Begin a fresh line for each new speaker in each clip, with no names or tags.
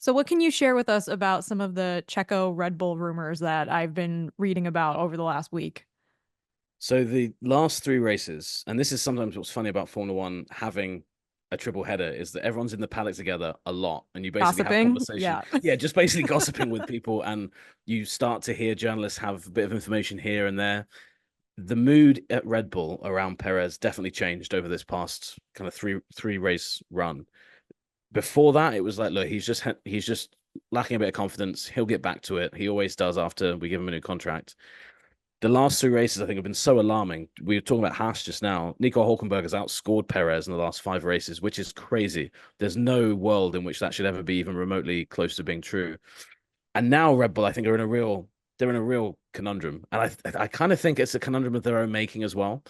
So, what can you share with us about some of the Checo Red Bull rumors that I've been reading about over the last week?
So the last three races, and this is sometimes what's funny about Formula One having a triple header, is that everyone's in the paddock together a lot, and you basically have
Gossiping?
conversation.
Yeah.
Yeah, just basically gossiping with people, and you start to hear journalists have a bit of information here and there. The mood at Red Bull around Perez definitely changed over this past kind of three race run. Before that, it was like, look, he's just lacking a bit of confidence. He'll get back to it. He always does after we give him a new contract. The last three races, I think, have been so alarming. We were talking about Haas just now. Nico Hulkenberg has outscored Perez in the last five races, which is crazy. There's no world in which that should ever be even remotely close to being true. And now Red Bull, I think, they're in a real conundrum. And I kind of think it's a conundrum of their own making as well,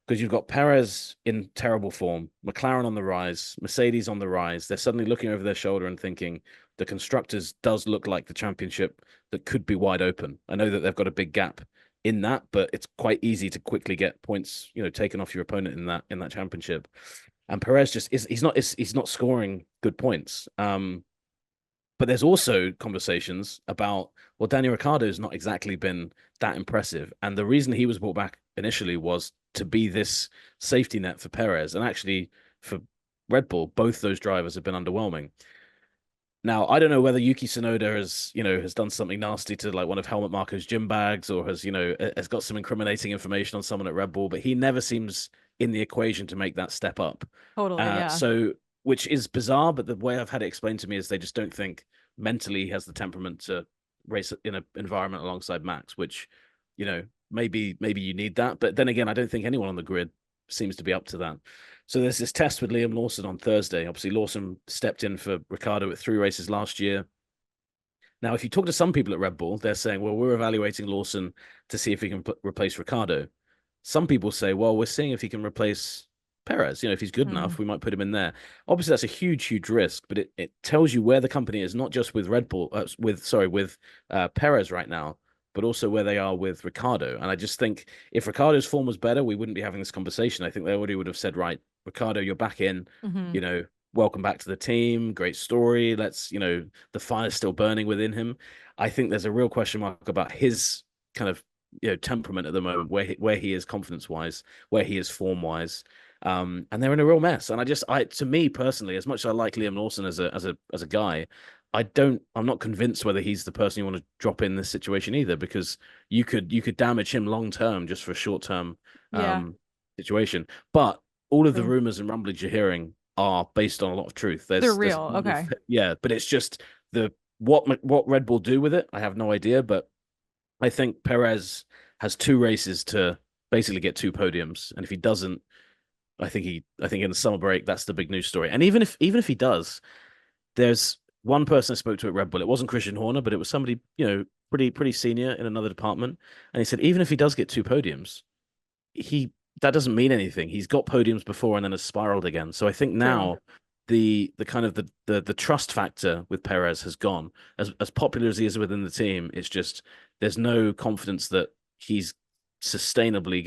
because you've got Perez in terrible form, McLaren on the rise, Mercedes on the rise. They're suddenly looking over their shoulder and thinking the constructors does look like the championship that could be wide open. I know that they've got a big gap in that, but it's quite easy to quickly get points, taken off your opponent in that championship. And Perez just is he's not scoring good points. But there's also conversations about, well, Daniel Ricciardo's not exactly been that impressive. And the reason he was brought back initially was to be this safety net for Perez. And actually, for Red Bull, both those drivers have been underwhelming. Now, I don't know whether Yuki Tsunoda has done something nasty to like one of Helmut Marko's gym bags or has got some incriminating information on someone at Red Bull, but he never seems in the equation to make that step up.
Totally, yeah.
So, which is bizarre, but the way I've had it explained to me is they just don't think mentally he has the temperament to race in an environment alongside Max, which, maybe you need that. But then again, I don't think anyone on the grid seems to be up to that. So there's this test with Liam Lawson on Thursday. Obviously, Lawson stepped in for Ricardo at three races last year. Now, if you talk to some people at Red Bull, they're saying, well, we're evaluating Lawson to see if he can replace Ricardo. Some people say, well, we're seeing if he can replace Perez. If he's good
Hmm.
enough, we might put him in there. Obviously, that's a huge risk, but it tells you where the company is, not just with Red Bull, with Perez right now, but also where they are with Ricardo. And I just think if Ricardo's form was better, we wouldn't be having this conversation. I think they already would have said, right, Ricardo, you're back in,
Hmm.
you know, welcome back to the team. Great story. The fire's still burning within him. I think there's a real question mark about his kind of temperament at the moment, where he is confidence wise, where he is form wise. And they're in a real mess. And to me personally, as much as I like Liam Lawson as a guy, I'm not convinced whether he's the person you want to drop in this situation either, because you could damage him long term just for a short term
Yeah.
situation. But all of the
True.
rumors and rumblings you're hearing are based on a lot of truth.
They're
There's
real. Okay.
yeah, but it's just the what Red Bull do with it, I have no idea. But I think Perez has two races to basically get two podiums, and if he doesn't, I think in the summer break that's the big news story. And even if he does, there's one person I spoke to at Red Bull. It wasn't Christian Horner, but it was somebody pretty senior in another department, and he said even if he does get two podiums, he that doesn't mean anything. He's got podiums before and then has spiraled again. So I think
True.
now the kind of the trust factor with Perez has gone. As popular as he is within the team, it's just there's no confidence that he's sustainably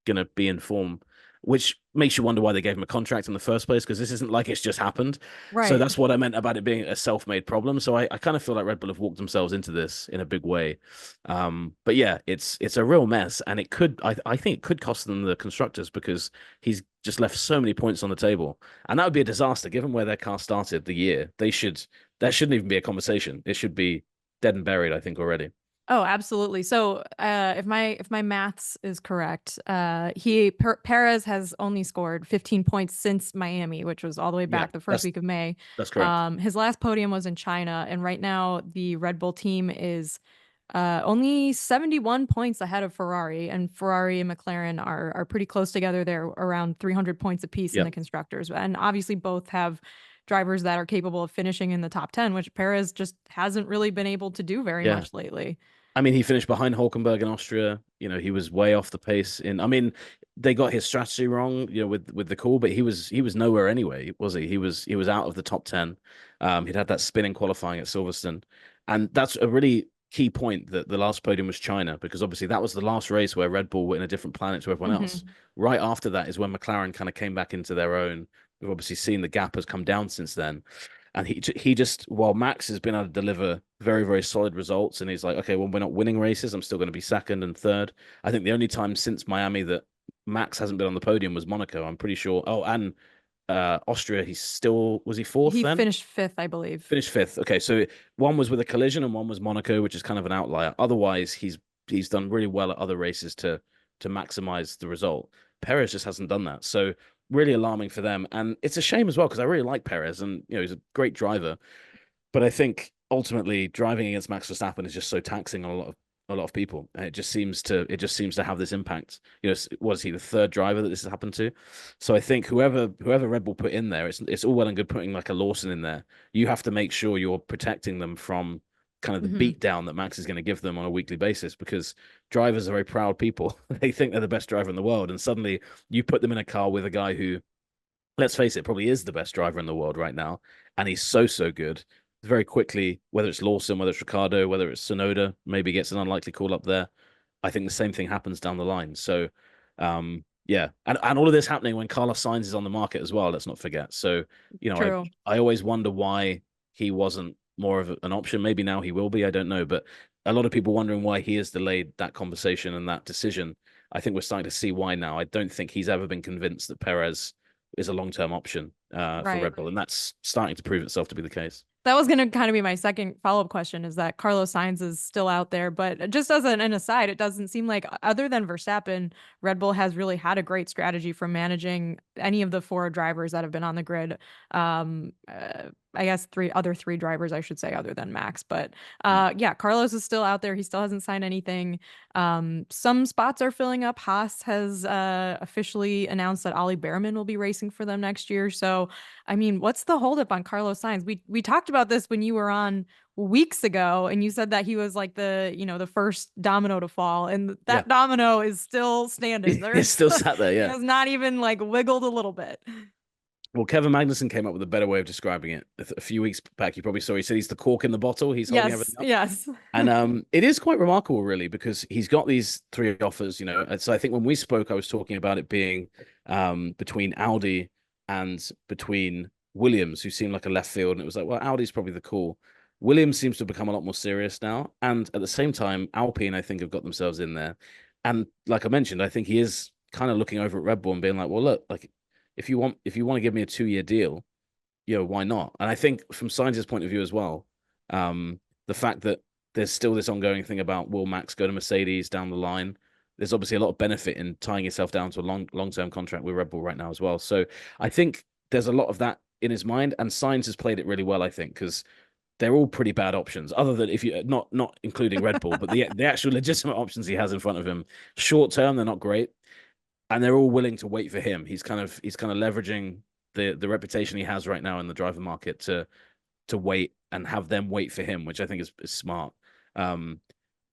gonna be in form, which makes you wonder why they gave him a contract in the first place, because this isn't like it's just happened. So
Right.
that's what I meant about it being a self-made problem. So I kind of feel like Red Bull have walked themselves into this in a big way. But yeah, it's a real mess, and I think it could cost them the constructors, because he's just left so many points on the table, and that would be a disaster given where their car started the year. That shouldn't even be a conversation. It should be dead and buried, I think, already.
Oh, absolutely. So, if my maths is correct, Perez has only scored 15 points since Miami, which was all the way
Yeah,
back the first
that's
week of May.
that's correct.
His last podium was in China, and right now the Red Bull team is only 71 points ahead of Ferrari, and Ferrari and McLaren are pretty close together. They're around 300 points apiece in
Yeah,
the constructors, and obviously both have drivers that are capable of finishing in the top 10, which Perez just hasn't really been able to do very
yeah.
much lately.
I mean, he finished behind Hulkenberg in Austria. He was way off the pace I mean, they got his strategy wrong, with the call, but he was nowhere anyway, was he? He was out of the top 10. He'd had that spin in qualifying at Silverstone. And that's a really key point, that the last podium was China, because obviously that was the last race where Red Bull were in a different planet to everyone else.
Hmm.
Right after that is when McLaren kind of came back into their own. We've obviously seen the gap has come down since then. And he just, while Max has been able to deliver very, very solid results, and he's like, okay, well, we're not winning races. I'm still going to be second and third. I think the only time since Miami that Max hasn't been on the podium was Monaco. I'm pretty sure. Oh, and Austria, was he fourth
He
then?
finished fifth, I believe.
Finished fifth. Okay, so one was with a collision and one was Monaco, which is kind of an outlier. Otherwise, he's done really well at other races to maximize the result. Perez just hasn't done that. So really alarming for them. And it's a shame as well because I really like Perez and he's a great driver. But I think ultimately driving against Max Verstappen is just so taxing on a lot of people. And it just seems to have this impact. Was he the third driver that this has happened to? So I think whoever Red Bull put in there, it's all well and good putting like a Lawson in there. You have to make sure you're protecting them from kind of the
Hmm.
beat down that Max is going to give them on a weekly basis because drivers are very proud people. They think they're the best driver in the world, and suddenly you put them in a car with a guy who, let's face it, probably is the best driver in the world right now, and he's so good. Very quickly, whether it's Lawson, whether it's Ricardo, whether it's Sonoda, maybe gets an unlikely call up there. I think the same thing happens down the line. So, yeah, and all of this happening when Carlos Sainz is on the market as well. Let's not forget. So, I
True.
I always wonder why he wasn't more of an option. Maybe now he will be. I don't know, but a lot of people wondering why he has delayed that conversation and that decision. I think we're starting to see why now. I don't think he's ever been convinced that Perez is a long-term option for
Right.
Red Bull, and that's starting to prove itself to be the case.
That was going to kind of be my second follow-up question, is that Carlos Sainz is still out there. But just as an aside, it doesn't seem like, other than Verstappen, Red Bull has really had a great strategy for managing any of the four drivers that have been on the grid. I guess three drivers, I should say, other than Max. But yeah, Carlos is still out there. He still hasn't signed anything. Some spots are filling up. Haas has officially announced that Ollie Behrman will be racing for them next year. So I mean, what's the holdup on Carlos Sainz? We talked about this when you were on weeks ago, and you said that he was like the first domino to fall, and
Yeah,
that domino is still standing.
it's still sat there.
He
Yeah.
has not even like wiggled a little bit.
Well, Kevin Magnussen came up with a better way of describing it a few weeks back. You probably saw. He said he's the cork in the bottle. He's holding
Yes,
everything up.
yes.
And it is quite remarkable, really, because he's got these three offers, And so I think when we spoke, I was talking about it being between Audi and between Williams, who seemed like a left field. And it was like, well, Audi's probably the call. Williams seems to have become a lot more serious now. And at the same time, Alpine, I think, have got themselves in there. And like I mentioned, I think he is kind of looking over at Red Bull and being like, well, look, like if you want to give me a 2-year deal, why not? And I think from Sainz's point of view as well, the fact that there's still this ongoing thing about will Max go to Mercedes down the line. There's obviously a lot of benefit in tying yourself down to a long-term contract with Red Bull right now as well. So I think there's a lot of that in his mind, and Sainz has played it really well, I think, because they're all pretty bad options. Other than if you not including Red Bull, but the actual legitimate options he has in front of him, short term they're not great, and they're all willing to wait for him. He's kind of leveraging the reputation he has right now in the driver market to wait and have them wait for him, which I think is smart.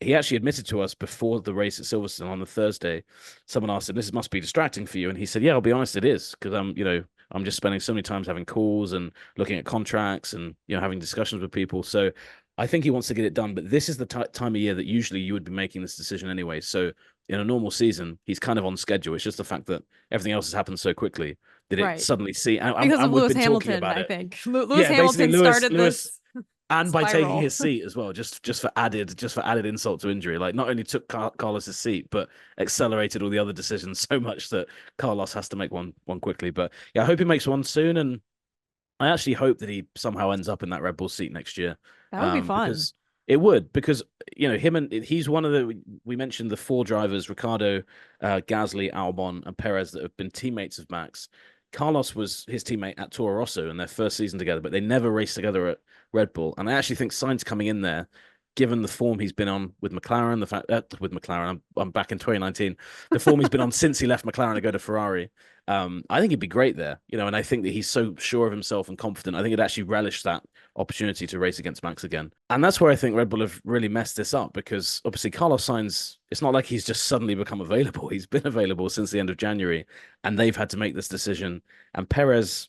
He actually admitted to us before the race at Silverstone on the Thursday. Someone asked him, "This must be distracting for you," and he said, "Yeah, I'll be honest, it is because I'm just spending so many times having calls and looking at contracts and having discussions with people. So I think he wants to get it done, but this is the time of year that usually you would be making this decision anyway. So in a normal season, he's kind of on schedule. It's just the fact that everything else has happened so quickly that it
Right.
suddenly
Because of
and we've
Lewis
been talking
Hamilton,
about
I
it.
think. Lewis
Yeah, basically
Hamilton started
Lewis,
this
and by taking
spiral.
his seat as well, just for added insult to injury. Like not only took Carlos's seat, but accelerated all the other decisions so much that Carlos has to make one quickly. But yeah, I hope he makes one soon, and I actually hope that he somehow ends up in that Red Bull seat next year,
That would be fun.
because it would. Because he's one of we mentioned the four drivers: Ricardo, Gasly, Albon, and Perez that have been teammates of Max. Carlos was his teammate at Toro Rosso in their first season together, but they never raced together at Red Bull. And I actually think Sainz coming in there, given the form he's been on with McLaren, the fact with McLaren, I'm back in 2019, the form he's been on since he left McLaren to go to Ferrari. I think he'd be great there, and I think that he's so sure of himself and confident. I think he'd actually relish that opportunity to race against Max again. And that's where I think Red Bull have really messed this up because obviously Carlos Sainz, it's not like he's just suddenly become available. He's been available since the end of January, and they've had to make this decision. And Perez,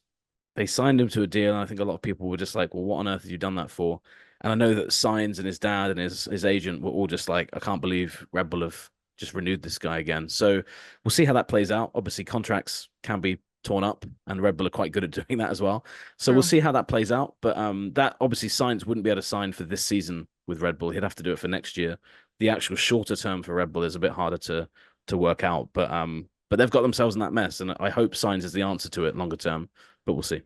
they signed him to a deal, and I think a lot of people were just like, well, what on earth have you done that for? And I know that Sainz and his dad and his agent were all just like, I can't believe Red Bull have just renewed this guy again. So we'll see how that plays out. Obviously, contracts can be torn up, and Red Bull are quite good at doing that as well. So we'll
True.
see how that plays out. But that obviously Sainz wouldn't be able to sign for this season with Red Bull. He'd have to do it for next year. The actual shorter term for Red Bull is a bit harder to work out. But they've got themselves in that mess, and I hope Sainz is the answer to it longer term. But we'll see.